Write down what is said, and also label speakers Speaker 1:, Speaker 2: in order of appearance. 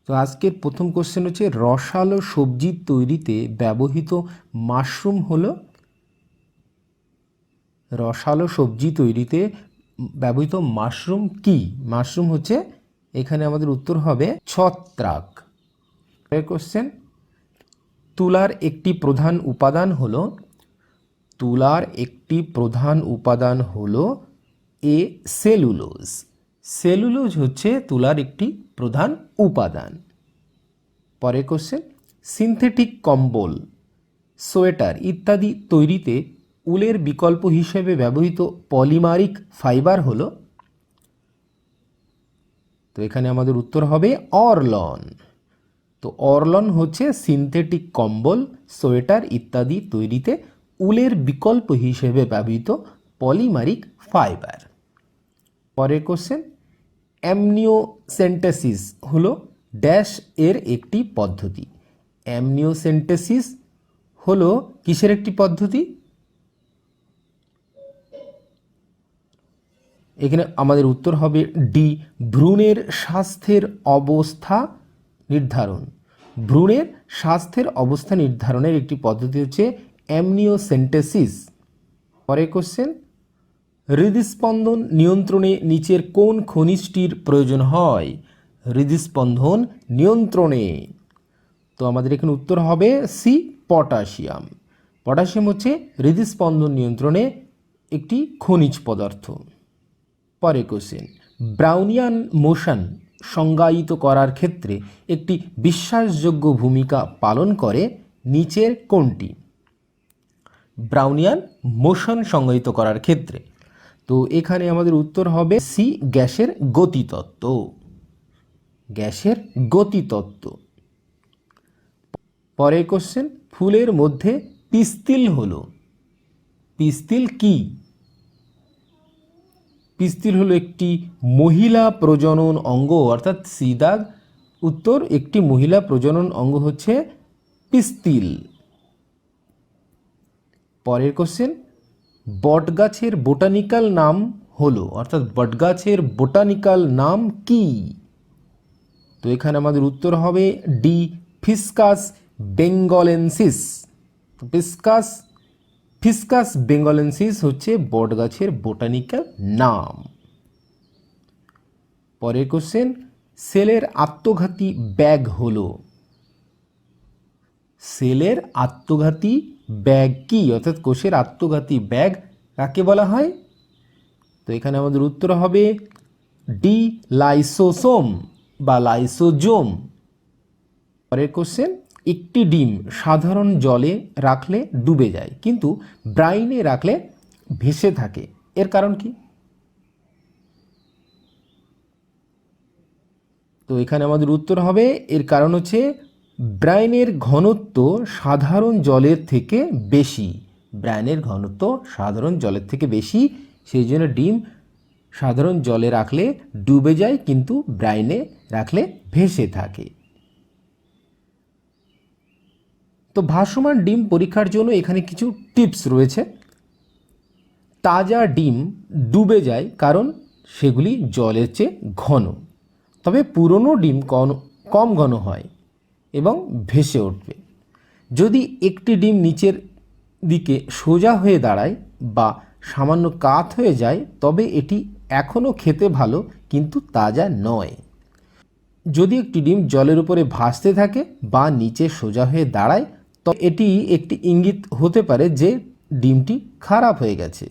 Speaker 1: তো আজকের প্রথম কোশ্চেন হচ্ছে রসালো সবজি তৈরিতে ব্যবহৃত মাশরুম হলো, রসালো সবজি তৈরিতে ব্যবহৃত মাশরুম কি? মাশরুম হচ্ছে, এখানে আমাদের উত্তর হবে ছত্রাক। কোশ্চেন, তুলার একটি প্রধান উপাদান হলো, তুলার একটি প্রধান উপাদান হলো এ সেলুলোজ। সেলুলোজ হচ্ছে তুলার একটি প্রধান উপাদান। পরের কোশ্চেন, সিনথেটিক কম্বল, সোয়েটার ইত্যাদি তৈরিতে উলের বিকল্প হিসেবে ব্যবহৃত পলিমারিক ফাইবার হলো, তো এখানে আমাদের উত্তর হবে অরলন। তো অরলন হচ্ছে সিনথেটিক কম্বল, সোয়েটার ইত্যাদি তৈরিতে উলের বিকল্প হিসেবে ব্যবহৃত পলিমারিক ফাইবার। পরের কোশ্চেন, অ্যামনিওসেন্টেসিস হলো ড্যাশ এর একটি পদ্ধতি। অ্যামনিওসেন্টেসিস হলো কিসের একটি পদ্ধতি? এখানে আমাদের উত্তর হবে ডি, ভ্রূণের স্বাস্থ্যের অবস্থা নির্ধারণ। ভ্রূণের স্বাস্থ্যের অবস্থা নির্ধারণের একটি পদ্ধতি হচ্ছে অ্যামনিওসেন্টেসিস। পরের কোশ্চেন, হৃদস্পন্দন নিয়ন্ত্রণে নিচের কোন খনিজটির প্রয়োজন হয়? হৃদস্পন্দন নিয়ন্ত্রণে, তো আমাদের এখানে উত্তর হবে সি, পটাশিয়াম। পটাশিয়াম হচ্ছে হৃদস্পন্দন নিয়ন্ত্রণে একটি খনিজ পদার্থ। পরের কোশ্চেন, ব্রাউনিয়ান মোশন সংজ্ঞায়িত করার ক্ষেত্রে একটি বিশ্বাসযোগ্য ভূমিকা পালন করে নিচের কোনটি? ব্রাউনিয়ান মোশন সংজ্ঞায়িত করার ক্ষেত্রে, তো এখানে আমাদের উত্তর হবে সি, গ্যাসের গতিতত্ত্ব। গ্যাসের গতিতত্ত্ব। পরের কোশ্চেন, ফুলের মধ্যে পিস্তিল হলো, পিস্তিল কি? পিস্তিল হলো একটি মহিলা প্রজনন অঙ্গ, অর্থাৎ সিদাগ উত্তর, একটি মহিলা প্রজনন অঙ্গ হচ্ছে পিস্তিল। পরের কোশ্চেন, বটগাছের বোটানিক্যাল নাম হলো, অর্থাৎ বটগাছের বোটানিক্যাল নাম কি? তো এখানে আমাদের উত্তর হবে ডি, ফিসকাস বেঙ্গলেন্সিস। ফিসকাস বেঙ্গলেন্সিস হচ্ছে বটগাছের বোটানিক্যাল নাম। পরের কোশ্চেন, সেলের আত্মঘাতী ব্যাগ হলো, সেলের আত্মঘাতী ব্যাগ কি? অর্থাৎ কোষের আত্মঘাতী ব্যাগ কাকে বলা হয়? তো এখানে আমাদের উত্তর হবে ডি, লাইসোসোম বা লাইসোজোম। পরের কোশ্চেন, একটি ডিম সাধারণ জলে রাখলে ডুবে যায় কিন্তু ব্রাইনে রাখলে ভেসে থাকে, এর কারণ কি? তো এখানে আমাদের উত্তর হবে, এর কারণ হচ্ছে ব্রাইনের ঘনত্ব সাধারণ জলের থেকে বেশি। ব্রাইনের ঘনত্ব সাধারণ জলের থেকে বেশি, সেই জন্য ডিম সাধারণ জলে রাখলে ডুবে যায় কিন্তু ব্রাইনে রাখলে ভেসে থাকে। তো ভাসমান ডিম পরীক্ষার জন্য এখানে কিছু টিপস রয়েছে। তাজা ডিম ডুবে যায় কারণ সেগুলি জলের চেয়ে ঘন, তবে পুরনো ডিম কম ঘন হয় এবং ভেসে উঠবে। যদি একটি ডিম নিচের দিকে সোজা হয়ে দাঁড়ায় বা সামান্য কাত হয়ে যায় তবে এটি এখনও খেতে ভালো কিন্তু তাজা নয়। যদি একটি ডিম জলের উপরে ভাসতে থাকে বা নিচে সোজা হয়ে দাঁড়ায় তো এটি একটি ইঙ্গিত হতে পারে যে ডিমটি খারাপ হয়ে গেছে।